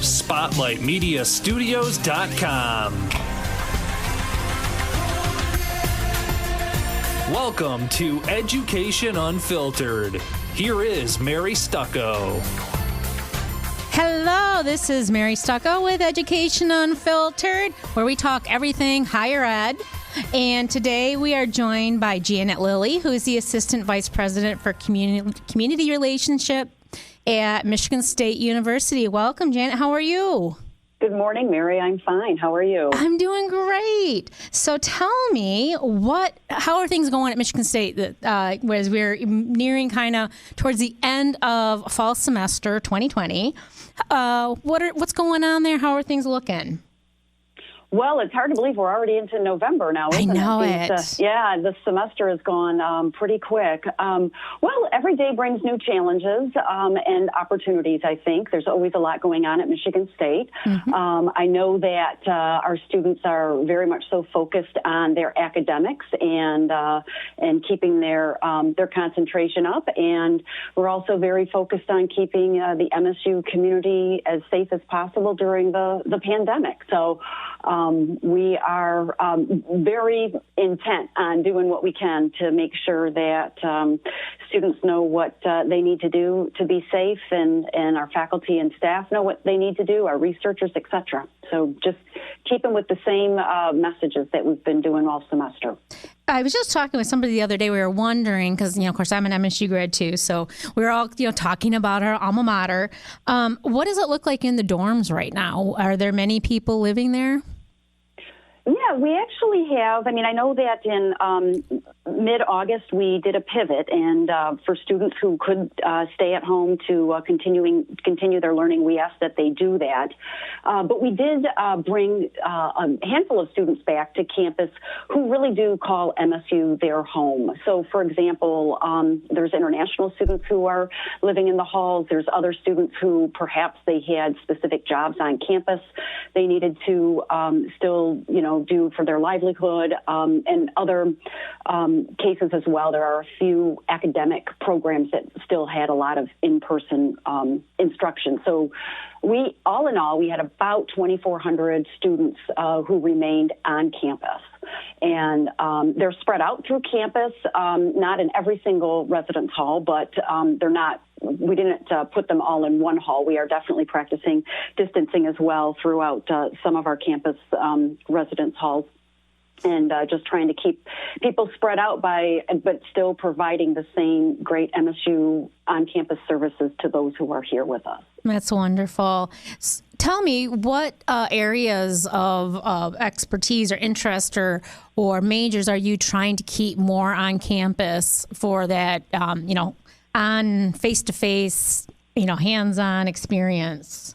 SpotlightMediaStudios.com. Welcome to Education Unfiltered. Here is Mary Stucko. Hello, this is Mary Stucko with Education Unfiltered, where we talk everything higher ed. And today we are joined by Janet Lillie, who is the Assistant Vice President for Community Relationship at Michigan State University. Welcome, Janet. How are you? Good morning, Mary. I'm fine. How are you? I'm doing great. So tell me, how are things going at Michigan State as we're nearing kind of towards the end of fall semester 2020? What's going on there? How are things looking? Well, it's hard to believe we're already into November now, isn't it? I know it. Yeah, the semester has gone pretty quick. Well, every day brings new challenges and opportunities, I think. There's always a lot going on at Michigan State. Mm-hmm. I know that our students are very much so focused on their academics and keeping their concentration up. And we're also very focused on keeping the MSU community as safe as possible during the pandemic. So we are very intent on doing what we can to make sure that students know what they need to do to be safe, and our faculty and staff know what they need to do, our researchers, et cetera. So just keeping with the same messages that we've been doing all semester. I was just talking with somebody the other day. We were wondering, because, of course, I'm an MSU grad too, so we were all, talking about our alma mater. What does it look like in the dorms right now? Are there many people living there? Yeah, we actually have. I mean, I know that in mid-August we did a pivot, and for students who could stay at home to continue their learning, we asked that they do that. But we did bring a handful of students back to campus who really do call MSU their home. So, for example, there's international students who are living in the halls. There's other students who perhaps they had specific jobs on campus they needed to still, do for their livelihood, and other cases as well. There are a few academic programs that still had a lot of in-person instruction. So all in all, we had about 2,400 students who remained on campus. And they're spread out through campus, not in every single residence hall, but we didn't put them all in one hall. We are definitely practicing distancing as well throughout some of our campus residence halls, and just trying to keep people spread out but still providing the same great MSU on-campus services to those who are here with us. That's wonderful. Tell me, what areas of expertise or interest or majors are you trying to keep more on campus for that, on face-to-face, hands-on experience?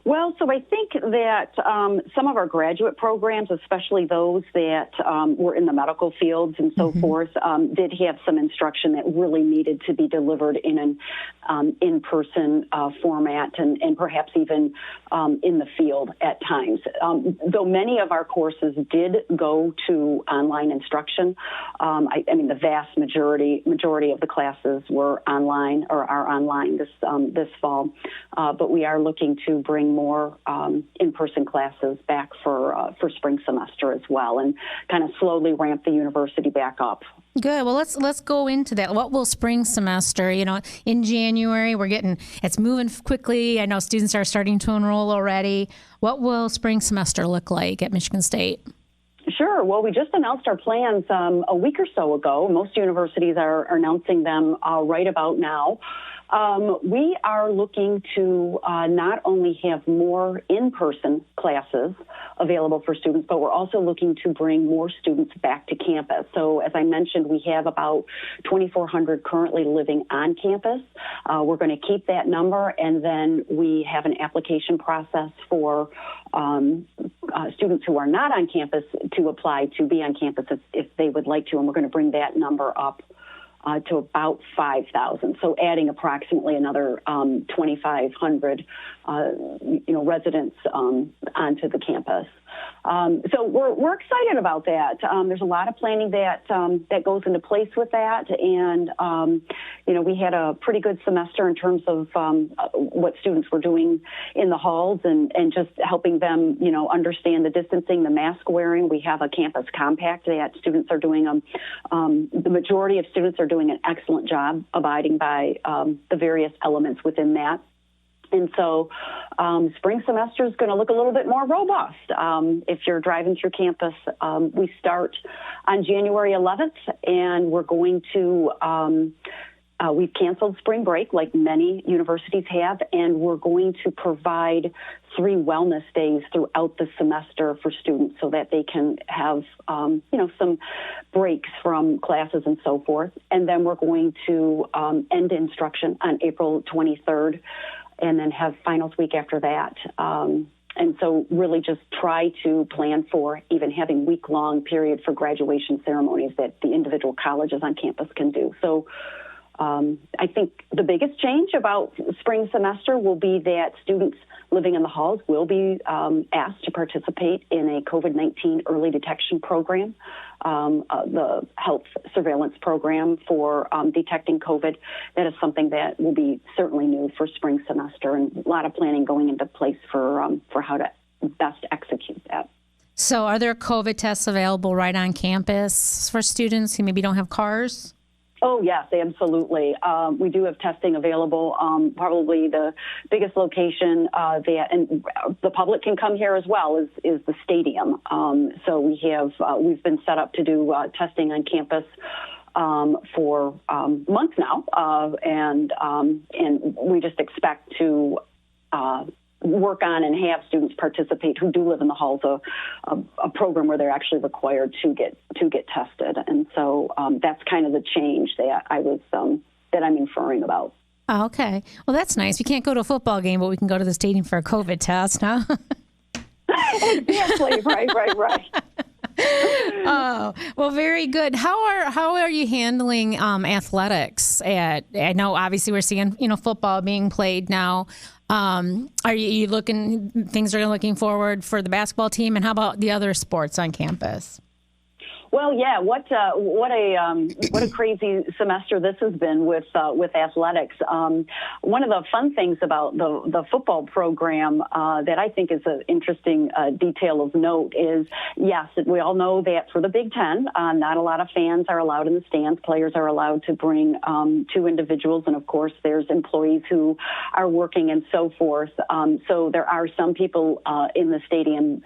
Well, so I think that some of our graduate programs, especially those that were in the medical fields and so forth, did have some instruction that really needed to be delivered in an in-person format and perhaps even in the field at times. Though many of our courses did go to online instruction, I mean the vast majority of the classes were online or are online this fall, but we are looking to bring more in-person classes back for spring semester as well, and kind of slowly ramp the university back up. Good. Well, let's go into that. What will spring semester? In January, it's moving quickly. I know students are starting to enroll already. What will spring semester look like at Michigan State? Sure. Well, we just announced our plans a week or so ago. Most universities are announcing them right about now. We are looking to not only have more in-person classes available for students, but we're also looking to bring more students back to campus. So as I mentioned, we have about 2,400 currently living on campus. We're going to keep that number, and then we have an application process for students who are not on campus to apply to be on campus if they would like to, and we're going to bring that number up to about 5,000. So adding approximately another 2,500 residents onto the campus. So we're excited about that. There's a lot of planning that goes into place with that, and we had a pretty good semester in terms of what students were doing in the halls and just helping them understand the distancing, the mask wearing. We have a campus compact that students are doing. The majority of students are doing an excellent job abiding by the various elements within that. And so spring semester is going to look a little bit more robust. If you're driving through campus, we start on January 11th, and we're going to we've canceled spring break like many universities have, and we're going to provide 3 wellness days throughout the semester for students so that they can have, some breaks from classes and so forth. And then we're going to end instruction on April 23rd. And then have finals week after that. And so really just try to plan for even having week-long period for graduation ceremonies that the individual colleges on campus can do. So I think the biggest change about spring semester will be that students living in the halls will be asked to participate in a COVID-19 early detection program, the health surveillance program for detecting COVID. That is something that will be certainly new for spring semester, and a lot of planning going into place for how to best execute that. So are there COVID tests available right on campus for students who maybe don't have cars? Oh, yes, absolutely. We do have testing available. Probably the biggest location and the public can come here as well is the stadium. So we've been set up to do testing on campus for months now, and we just expect to work on and have students participate who do live in the halls, a program where they're actually required to get tested. And so that's kind of the change that I'm inferring about. Oh, okay. Well, that's nice. We can't go to a football game, but we can go to the stadium for a COVID test, huh? Exactly. Right. Oh, well, very good. How are you handling athletics? I know obviously we're seeing football being played now. Are you looking forward for the basketball team, and how about the other sports on campus? Well, yeah. What a crazy semester this has been with athletics. One of the fun things about the football program that I think is an interesting detail of note is, yes, we all know that for the Big Ten, not a lot of fans are allowed in the stands. Players are allowed to bring 2 individuals, and of course, there's employees who are working and so forth. So there are some people in the stadium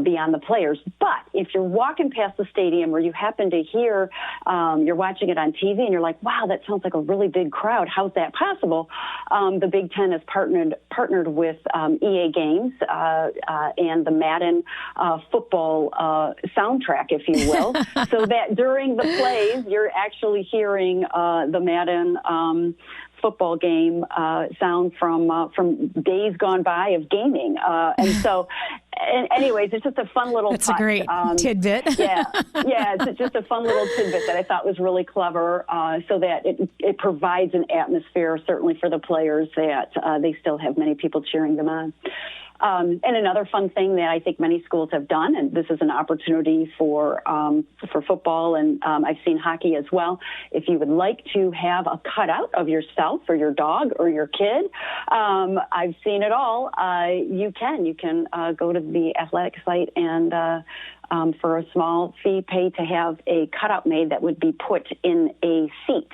beyond the players. But if you're walking past the stadium, where you happen to hear, you're watching it on TV and you're like, wow, that sounds like a really big crowd. How's that possible? The Big Ten has partnered with EA Games and the Madden football soundtrack, if you will, so that during the plays, you're actually hearing the Madden football game sound from days gone by of gaming. And so, anyways, it's just a fun little That's touch. A great tidbit. Yeah, it's just a fun little tidbit that I thought was really clever, so that it provides an atmosphere, certainly for the players, that they still have many people cheering them on. And another fun thing that I think many schools have done, and this is an opportunity for football, and I've seen hockey as well. If you would like to have a cutout of yourself or your dog or your kid, I've seen it all. You can go to the athletic site and for a small fee, pay to have a cutout made that would be put in a seat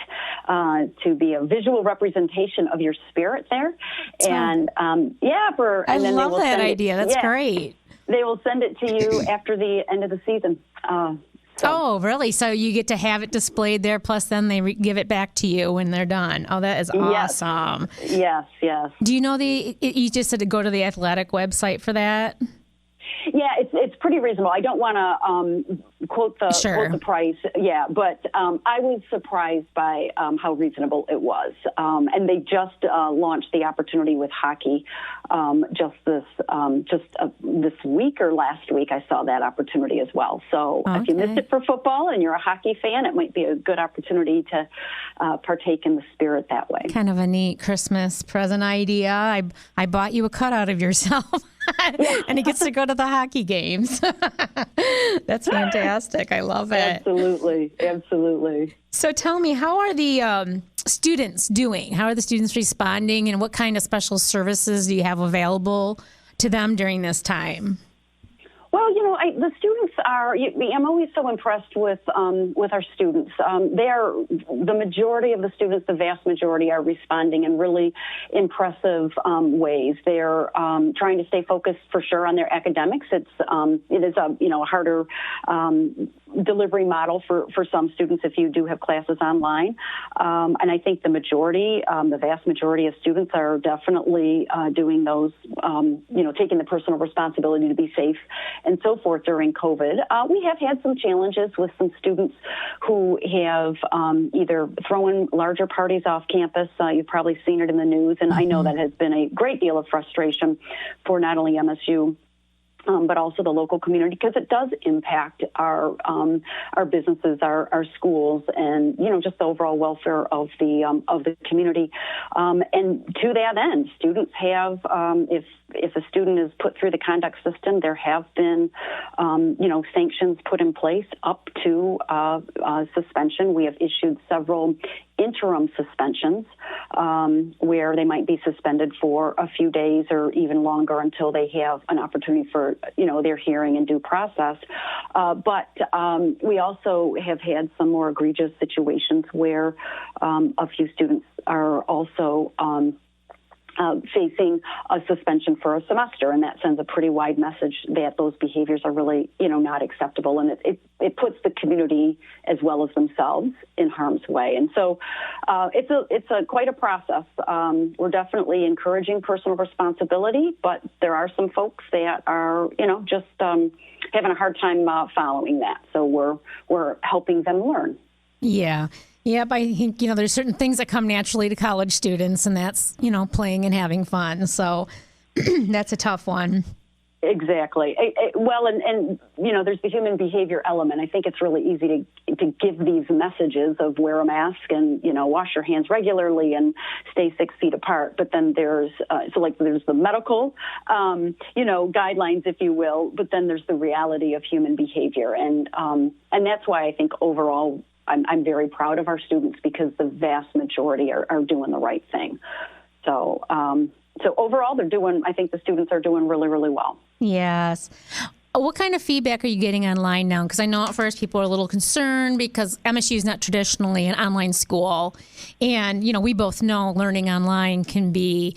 to be a visual representation of your spirit there. And I love that idea. That's great. They will send it to you after the end of the season. Oh, really? So you get to have it displayed there, plus then they give it back to you when they're done. Oh, that is awesome. Yes. Do you know you just had to go to the athletic website for that? Yeah, it's pretty reasonable. I don't want to quote the price. Yeah, but I was surprised by how reasonable it was. And they just launched the opportunity with hockey just a this week or last week, I saw that opportunity as well. So if you missed it for football and you're a hockey fan, it might be a good opportunity to partake in the spirit that way. Kind of a neat Christmas present idea. I bought you a cutout of yourself. And he gets to go to the hockey games. That's fantastic. I love it. Absolutely. Absolutely. So tell me, how are the students doing? How are the students responding, and what kind of special services do you have available to them during this time? Well, the students are. I'm always so impressed with our students. The majority of the students, the vast majority, are responding in really impressive ways. They're trying to stay focused for sure on their academics. It is a harder delivery model for some students if you do have classes online. And I think the vast majority of students are definitely doing those, taking the personal responsibility to be safe and so forth during COVID. We have had some challenges with some students who have either thrown larger parties off campus. You've probably seen it in the news, and I know that has been a great deal of frustration for not only MSU, but also the local community, because it does impact our businesses, our schools, and just the overall welfare of the community. And to that end, students have, if a student is put through the conduct system, there have been sanctions put in place up to suspension. We have issued several interim suspensions where they might be suspended for a few days or even longer until they have an opportunity for their hearing and due process. But we also have had some more egregious situations where a few students are also facing a suspension for a semester, and that sends a pretty wide message that those behaviors are really, not acceptable, and it puts the community as well as themselves in harm's way. And so it's quite a process. We're definitely encouraging personal responsibility, but there are some folks that are, just having a hard time following that. So we're helping them learn. Yeah. Yep, I think, there's certain things that come naturally to college students, and that's, playing and having fun. So that's a tough one. Exactly. And there's the human behavior element. I think it's really easy to give these messages of wear a mask and, wash your hands regularly and stay 6 feet apart. But then there's the medical, guidelines, if you will, but then there's the reality of human behavior. And that's why I think overall, I'm very proud of our students, because the vast majority are doing the right thing. So overall, I think the students are doing really, really well. Yes. What kind of feedback are you getting online now? Because I know at first people are a little concerned because MSU is not traditionally an online school. And, we both know learning online can be,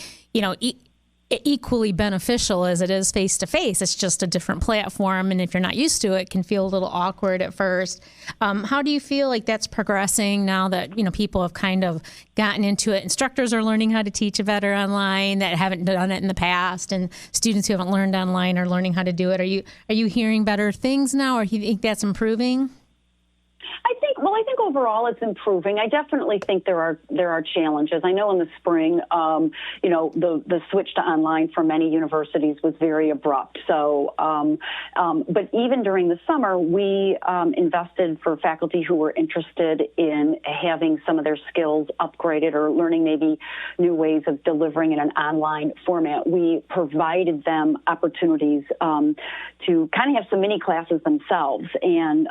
equally beneficial as it is face-to-face. It's just a different platform, and if you're not used to it, it can feel a little awkward at first. How do you feel like that's progressing now that, people have kind of gotten into it? Instructors are learning how to teach better online that haven't done it in the past, and students who haven't learned online are learning how to do it. Are you hearing better things now, or do you think that's improving? I think overall it's improving. I definitely think there are challenges. I know in the spring, the switch to online for many universities was very abrupt. So, but even during the summer, we invested for faculty who were interested in having some of their skills upgraded or learning maybe new ways of delivering in an online format. We provided them opportunities to kind of have some mini classes themselves, and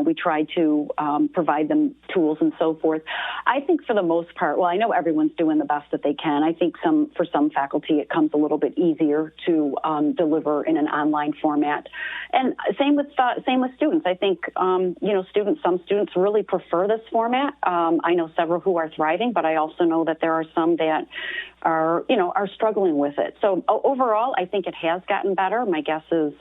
we tried to provide them tools and so forth. I think for the most part, I know everyone's doing the best that they can. I think for some faculty, it comes a little bit easier to deliver in an online format. And same with students. I think, some students really prefer this format. I know several who are thriving, but I also know that there are some that are struggling with it. So overall, I think it has gotten better. My guess is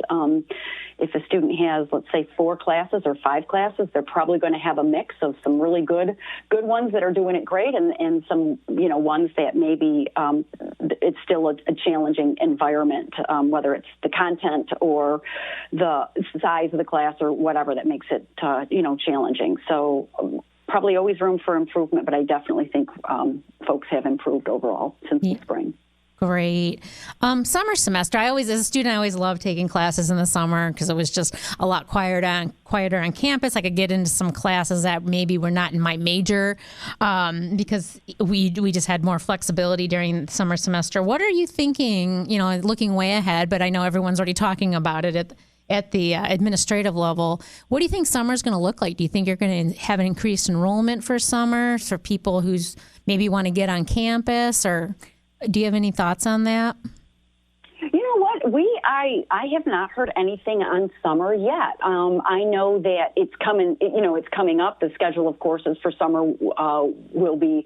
if a student has, let's say, 4 classes or 5 classes, they're probably going to have a mix of some really good ones that are doing it great and some, ones that maybe it's still a challenging environment, whether it's the content or the size of the class or whatever that makes it, challenging. So probably always room for improvement, but I definitely think folks have improved overall since the spring. Great. Summer semester. As a student, I always loved taking classes in the summer because it was just a lot quieter on campus. I could get into some classes that maybe were not in my major because we just had more flexibility during the summer semester. What are you thinking, looking way ahead, but I know everyone's already talking about it at the administrative level. What do you think summer is going to look like? Do you think you're going to have an increased enrollment for summer for people who's maybe want to get on campus, or do you have any thoughts on that? You know what? I have not heard anything on summer yet. I know that it's coming. It's coming up. The schedule of courses for summer will be,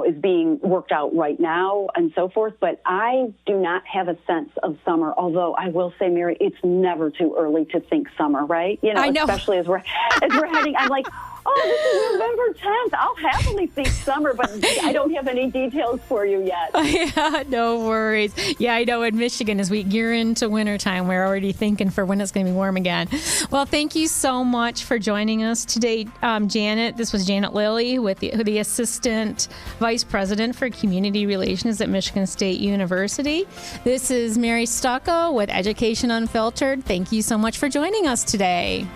is being worked out right now and so forth. But I do not have a sense of summer. Although I will say, Mary, it's never too early to think summer, right? I know. Especially as we're heading. I'm like, oh, this is November 10th. I'll happily think summer, but I don't have any details for you yet. Yeah, no worries. Yeah, I know in Michigan, as we gear into wintertime, we're already thinking for when it's going to be warm again. Well, thank you so much for joining us today, Janet. This was Janet Lillie, with the Assistant Vice President for Community Relations at Michigan State University. This is Mary Stucko with Education Unfiltered. Thank you so much for joining us today.